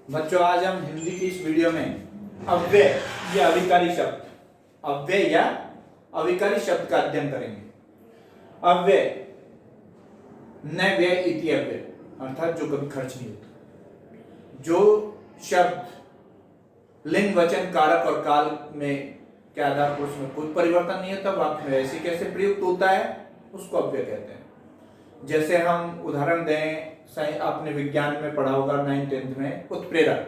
बच्चों, आज हम हिंदी की इस वीडियो में अव्यय या अविकारी शब्द का अध्ययन करेंगे। अव्यय, न व्यय इति अव्यय, अर्थात जो कभी खर्च नहीं होता। जो शब्द लिंग, वचन, कारक और काल में के आधार पर उसमें कोई परिवर्तन नहीं होता, वाक्य में ऐसे कैसे प्रयुक्त होता है, उसको अव्यय कहते हैं। जैसे हम उदाहरण दें, आपने विज्ञान में पढ़ा होगा 9th-10th में, उत्प्रेरक,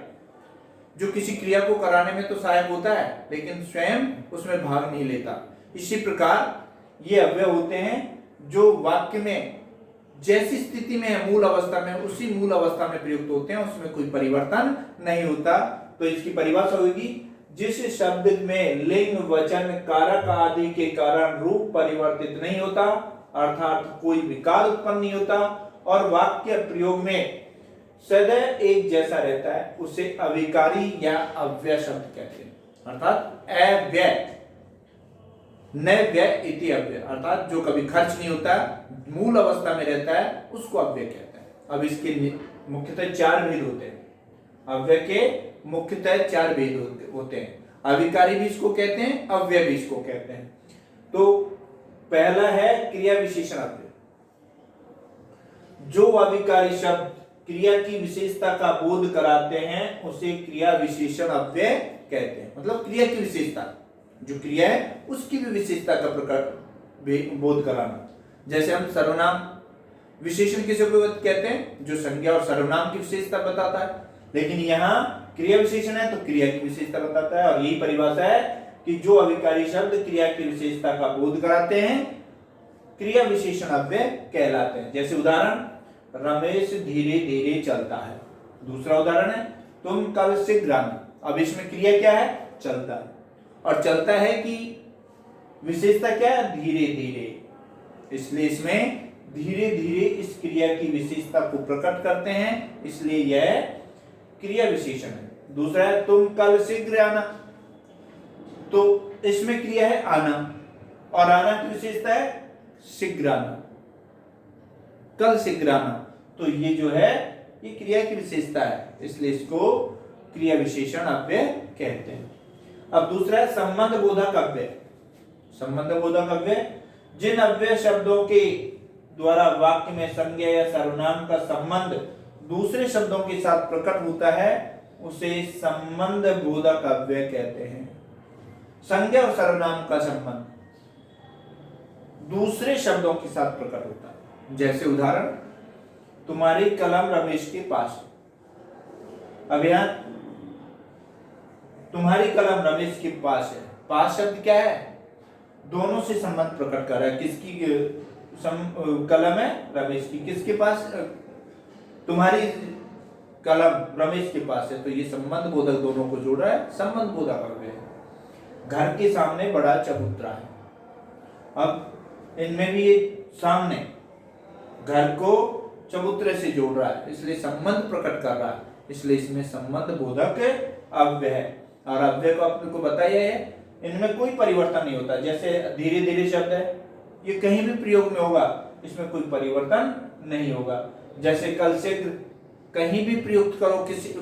जो किसी क्रिया को कराने में तो सहायक होता है लेकिन स्वयं उसमें भाग नहीं लेता। इसी प्रकार ये अव्यय होते हैं जो वाक्य में जैसी स्थिति में है, मूल अवस्था में, उसी मूल अवस्था में प्रयुक्त होते हैं, उसमें कोई परिवर्तन नहीं होता। तो इसकी परिभाषा होगी, जिस शब्द में लिंग, वचन, कारक आदि के कारण रूप परिवर्तित नहीं होता, अर्थात कोई विकार उत्पन्न नहीं होता और वाक्य प्रयोग में सदैव एक जैसा रहता है, उसे अविकारी या अव्यय शब्द कहते हैं। अर्थात अव्यय, न व्यय इति अव्यय, अर्थात जो कभी खर्च नहीं होता, मूल अवस्था में रहता है, उसको अव्यय कहते हैं। अब इसके मुख्यतः 4 भेद होते हैं। अव्यय के मुख्यतः 4 भेद होते हैं। अविकारी भी इसको कहते हैं, अव्यय भी इसको कहते हैं। तो पहला है क्रिया विशेषण अव्यय। जो अविकारी शब्द क्रिया की विशेषता का बोध कराते हैं, उसे क्रिया विशेषण अव्यय कहते हैं। मतलब क्रिया की विशेषता, जो क्रिया है उसकी भी विशेषता का प्रकार बोध कराना। जैसे हम सर्वनाम विशेषण किसे कहते हैं, जो संज्ञा और सर्वनाम की विशेषता बताता है, लेकिन यहाँ क्रिया विशेषण है तो क्रिया की विशेषता बताता है। और यही परिभाषा है कि जो अविकारी शब्द क्रिया की विशेषता का बोध कराते हैं, क्रिया विशेषण अव्यय कहलाते हैं। जैसे उदाहरण, रमेश धीरे धीरे चलता है। दूसरा उदाहरण है, तुम कल शीघ्र आना। अब इसमें क्रिया क्या है, चलता है, और चलता है कि विशेषता क्या है, धीरे धीरे, इसलिए इसमें धीरे धीरे इस क्रिया की विशेषता को प्रकट करते हैं, इसलिए यह क्रिया विशेषण है। दूसरा है, तुम कल शीघ्र आना, तो इसमें क्रिया है आना, और आना की विशेषता है शीघ्र आना, कल शीघ्र आना, तो ये जो है ये क्रिया की विशेषता है, इसलिए इसको क्रिया विशेषण अव्यय कहते हैं। अब दूसरा है संबंध बोधक अव्यय। संबंध बोधक अव्यय, जिन अव्यय शब्दों के द्वारा वाक्य में संज्ञा या सर्वनाम का संबंध दूसरे शब्दों के साथ प्रकट होता है, उसे संबंध बोधक अव्यय कहते हैं। संज्ञा और सर्वनाम का संबंध दूसरे शब्दों के साथ प्रकट होता है। जैसे उदाहरण, तुम्हारी कलम रमेश के पास है। अब यहां तुम्हारी कलम रमेश के पास है, पास शब्द क्या है, दोनों से संबंध प्रकट कर रहा है। किसकी कलम है, रमेश की। किसके पास, तुम्हारी कलम रमेश के पास है, तो ये संबंध बोधक दोनों को जोड़ रहा है, संबंध बोधक अव्यय है। घर के सामने बड़ा चबूतरा है। अब इनमें भी ये सामने घर को चबूतरे से जोड़ रहा है, इसलिए संबंध प्रकट कर रहा है, इसलिए इसमें संबंध बोधक अव्यय है। और अव्यय को आपको बताया है, इनमें कोई परिवर्तन नहीं होता। जैसे धीरे धीरे शब्द है, ये कहीं भी प्रयोग में होगा, इसमें कोई परिवर्तन नहीं होगा। जैसे कल शीघ्र, कहीं भी प्रयुक्त करो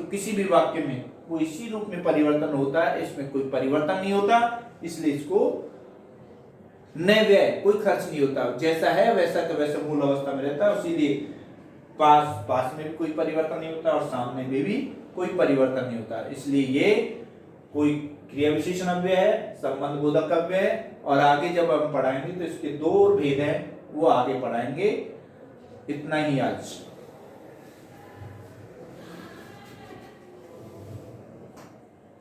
किसी भी वाक्य में, वो इसी रूप में परिवर्तन होता है, इसमें कोई परिवर्तन नहीं होता, इसलिए इसको न व्यय, कोई खर्च नहीं होता, जैसा है वैसा का वैसा मूल अवस्था में रहता है। इसीलिए पास में भी कोई परिवर्तन नहीं होता और सामने में भी कोई परिवर्तन नहीं होता, इसलिए ये कोई क्रिया विशेषण अव्यय है, संबंध बोधक अव्यय है। और आगे जब हम पढ़ाएंगे तो इसके 2 भेद हैं, वो आगे पढ़ाएंगे। इतना ही आज।